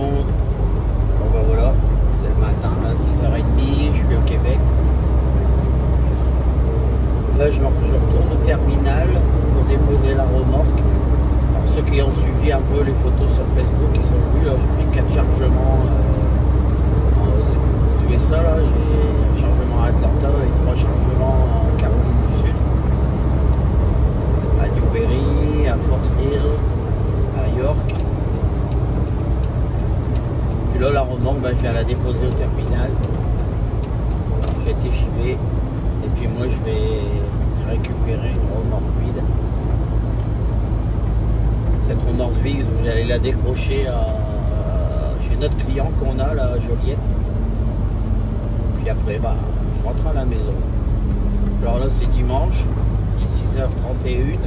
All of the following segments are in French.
monde. Bon bah voilà, c'est le matin, là 6h30, je suis au Québec. Là je retourne au terminal pour déposer la remorque. Alors ceux qui ont suivi un peu les photos sur Facebook, ils ont vu, là j'ai pris 4 chargements aux USA, là j'ai un chargement à Atlanta et 3 chargements en Caroline du Sud. À Newberry, à Fort Hill, à York. Et là la remorque, bah, je viens la déposer au terminal. J'ai été chivé. Et puis moi je vais récupérer une remorque vide. Cette remorque vide, vous allez la décrocher chez notre client qu'on a là à Joliette. Puis après bah, je rentre à la maison. Alors là c'est dimanche, il est 6h31.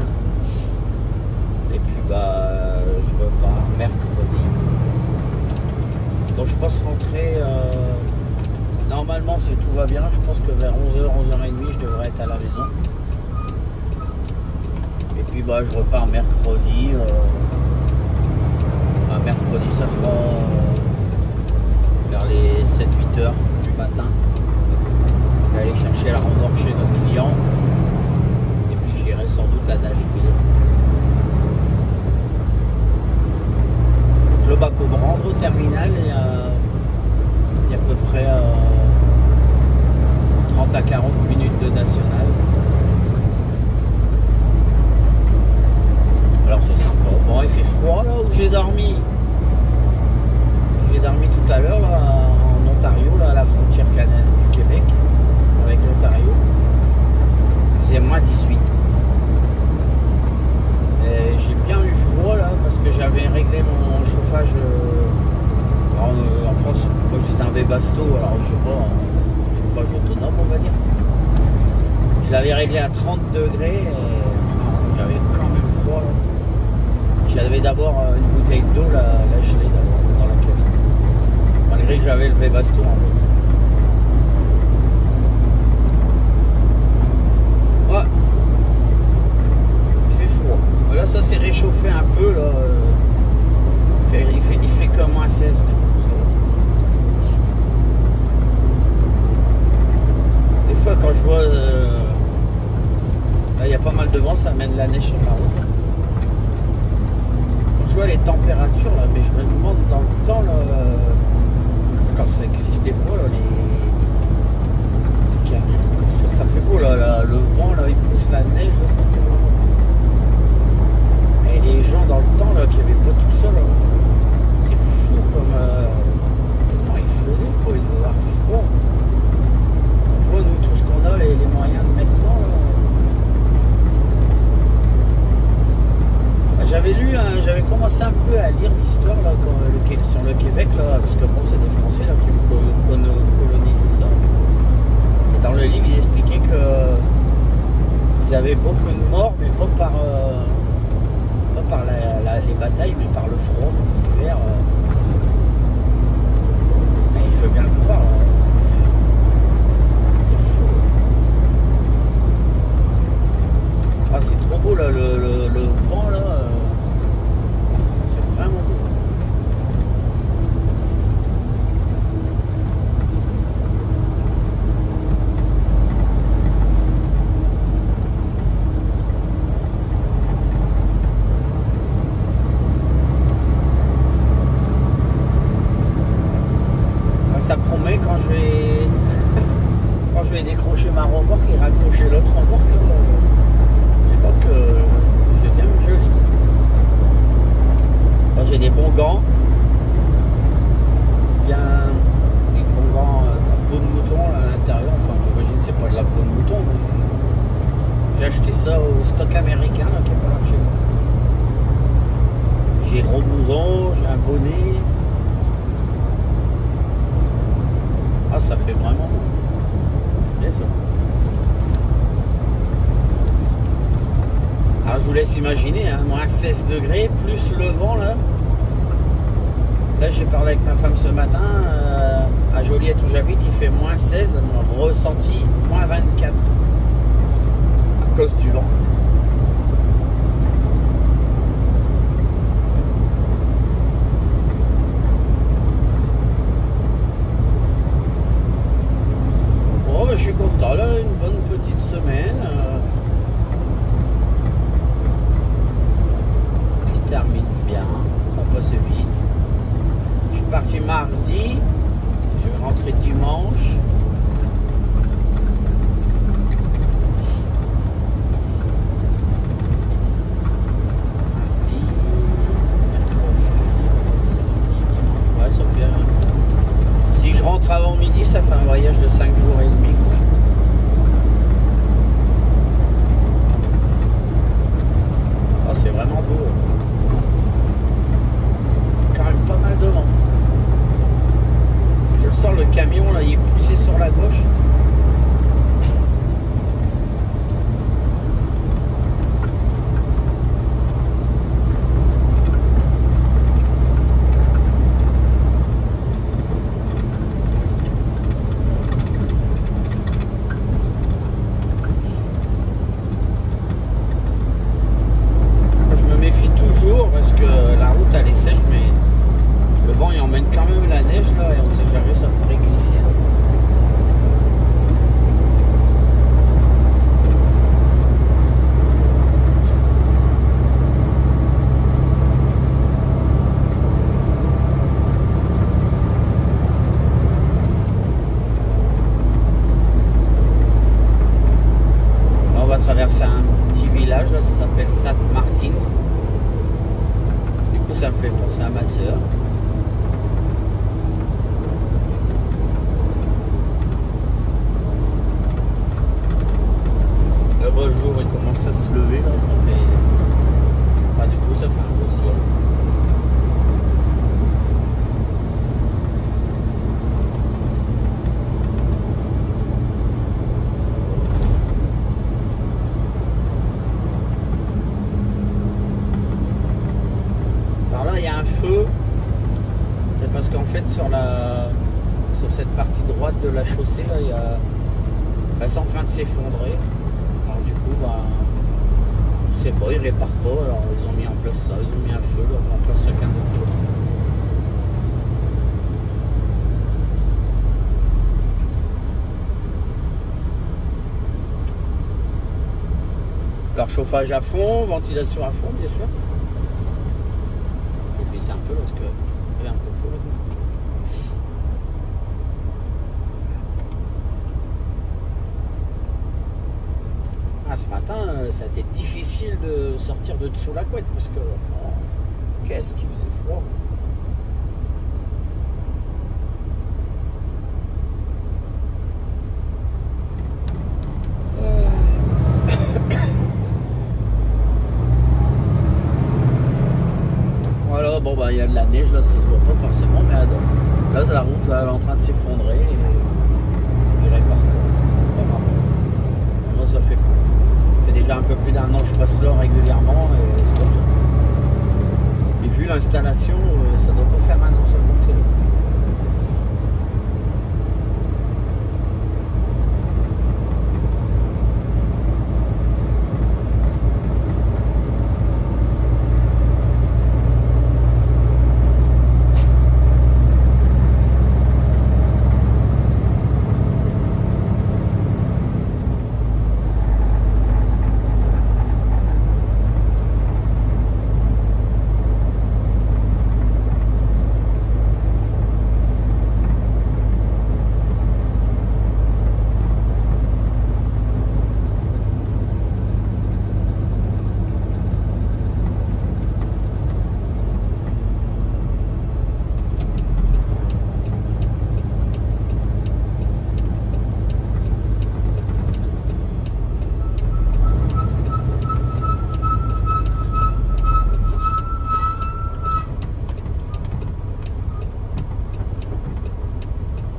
Et puis bah je repars mercredi. Donc je pense rentrer normalement si tout va bien, je pense que vers 11h, 11h30 je devrais être à la maison. Et puis bah je repars mercredi. Mercredi ça sera vers les 7-8 heures du matin. Je vais aller chercher la remorque chez notre client. Et puis j'irai sans doute à Nashville. Donc là bah, pour me rendre au terminal, il y a à peu près 30 à 40 minutes de national. Alors c'est sympa. Bon, il fait froid là où j'ai dormi. J'ai dormi tout à l'heure là en Ontario, là à la frontière canadienne du Québec avec l'Ontario. Il faisait moins 18. Et j'ai bien eu froid là parce que j'avais réglé mon chauffage. En France, moi je disais un Webasto, alors je sais pas, un chauffage autonome on va dire. Je l'avais réglé à 30 degrés et j'avais quand même froid là. J'avais d'abord une bouteille d'eau la gelée dans la cabine. Malgré que j'avais le Webasto en fait. Ouais. Il fait froid. Là ça s'est réchauffé un peu là. Il fait que moins 16 mais des fois quand je vois là il y a pas mal de vent, ça amène la neige sur la route. Quand je vois les températures là, mais je me demande dans le temps là, quand ça n'existait pas là, les carrières, ça fait beau là, le vent là, il pousse la neige là, ça fait vraiment. Et les gens dans le temps là qui n'avaient pas tout ça là, c'est fou comme comment ils faisaient quoi, ils devaient avoir froid. On voit nous tout ce qu'on a, les moyens de maintenant là. J'avais commencé un peu à lire l'histoire là sur le Québec là, parce que bon c'est des Français là qui ont colonisé ça. Et dans le livre ils expliquaient que ils avaient beaucoup de morts, mais pas par les batailles, mais par le froid, l'hiver. Et je veux bien le croire. C'est fou. Ah c'est trop beau là, le vent là. C'est vraiment beau. Ça promet quand je vais décrocher ma remorque et raccrocher l'autre remorque, je crois que je vais bien me geler. Là, j'ai des bons gants, bien des bons gants en peau de mouton là, à l'intérieur. Enfin, j'imagine que c'est pas de la peau de mouton, mais j'ai acheté ça au stock américain là, qui est pas là chez moi. J'ai gros blouson, j'ai un bonnet. Ah, ça fait vraiment bien ça. Alors je vous laisse imaginer, hein, moins 16 degrés, plus le vent là. Là j'ai parlé avec ma femme ce matin, à Joliette où j'habite, il fait moins 16, mon ressenti moins 24 à cause du vent. Ça me fait penser à ma soeur. Le beau jour il commence à se lever là, ça fait... Bah, du coup ça fait un beau ciel. Alors là il y a un feu, c'est parce qu'en fait sur cette partie droite de la chaussée là, il y a... Là, c'est en train de s'effondrer. Alors du coup, bah, je sais pas, ils réparent pas. Alors ils ont mis en place ça, ils ont mis un feu, là, on en place chacun de l'autre. Alors chauffage à fond, ventilation à fond, bien sûr. Et puis c'est un peu parce que il y a un peu chaud maintenant. Ce matin, ça a été difficile de sortir de dessous la couette parce que qu'est-ce qu'il faisait froid. Voilà, bon bah il y a de la neige là, ça se voit pas forcément, mais là la route là, elle est en train de s'effondrer et il répare pas. Moi ça fait déjà un peu plus d'un an que je passe là régulièrement et c'est comme ça. Et vu l'installation, ça doit pas faire un an seulement que c'est là.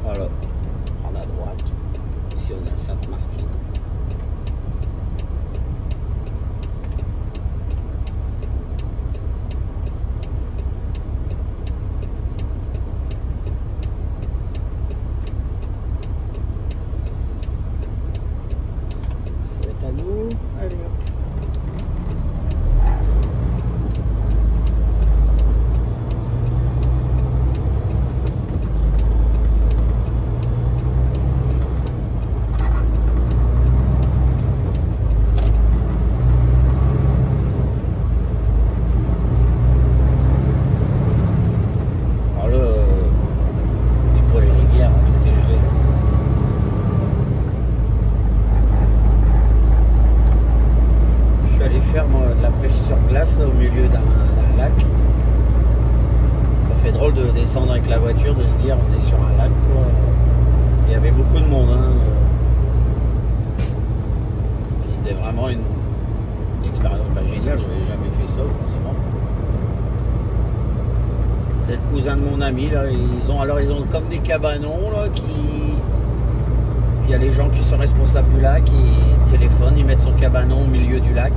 Voilà, prendre à droite, ici on est à Sainte-Martine. Ça va être à nous, allez hop. Là, au milieu d'un lac. Ça fait drôle de descendre avec la voiture, de se dire on est sur un lac quoi. Il y avait beaucoup de monde hein. C'était vraiment une expérience pas géniale, je n'avais jamais fait ça forcément. C'est le cousin de mon ami là, ils ont comme des cabanons là il y a les gens qui sont responsables du lac, ils téléphonent, ils mettent son cabanon au milieu du lac.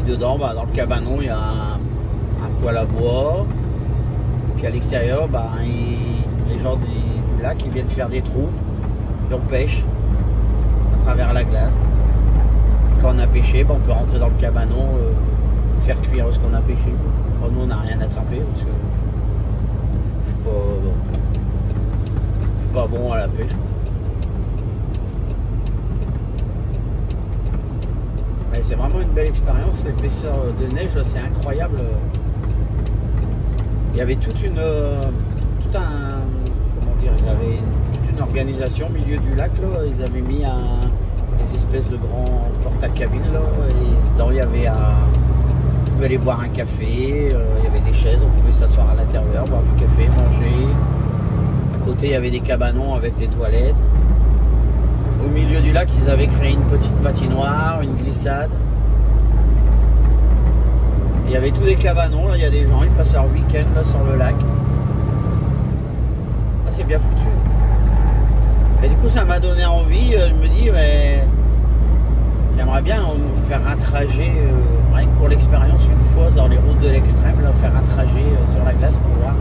Dedans, bah, dans le cabanon, il y a un poêle à bois. Puis à l'extérieur, bah, les gens du lac ils viennent faire des trous. Et on pêche à travers la glace. Quand on a pêché, bah, on peut rentrer dans le cabanon, faire cuire ce qu'on a pêché. Bon, nous, on n'a rien attrapé parce que je suis pas bon à la pêche. C'est vraiment une belle expérience, l'épaisseur de neige, c'est incroyable. Il y avait toute une organisation au milieu du lac, là. Ils avaient mis des espèces de grands porte-à-cabines là, et dedans il y avait à pouvait aller boire un café, il y avait des chaises, on pouvait s'asseoir à l'intérieur, boire du café, manger. À côté, il y avait des cabanons avec des toilettes. Au milieu du lac, ils avaient créé une petite patinoire, une glissade. Il y avait tous des cabanons, là, il y a des gens, ils passent leur week-end là sur le lac. Ah, c'est bien foutu. Et du coup, ça m'a donné envie, je me dis, mais j'aimerais bien faire un trajet, rien que pour l'expérience, une fois dans les routes de l'extrême, là, faire un trajet sur la glace pour voir.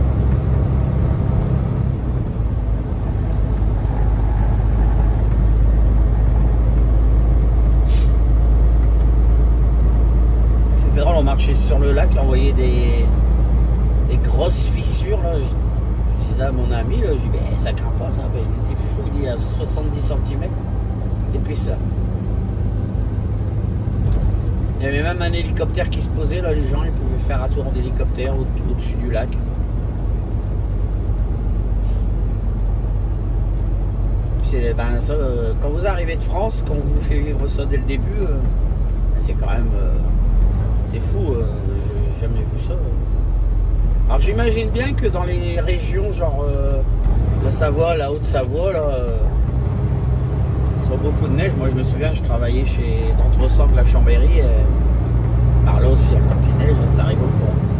C'est drôle, on marchait sur le lac, là, on voyait des grosses fissures, là. Je disais à mon ami, là, je dis, mais ça craint pas ça, il était fou, il y a 70 cm d'épaisseur. Il y avait même un hélicoptère qui se posait, là, les gens ils pouvaient faire un tour d'hélicoptère au-dessus du lac. Ben, ça, quand vous arrivez de France, quand on vous fait vivre ça dès le début, c'est quand même c'est fou, j'ai jamais vu ça. Alors j'imagine bien que dans les régions genre la Savoie, la Haute-Savoie, là, ils ont beaucoup de neige. Moi je me souviens, je travaillais chez d'Entresangles, la Chambéry, par là aussi il y a pas de neige, ça rigole pas.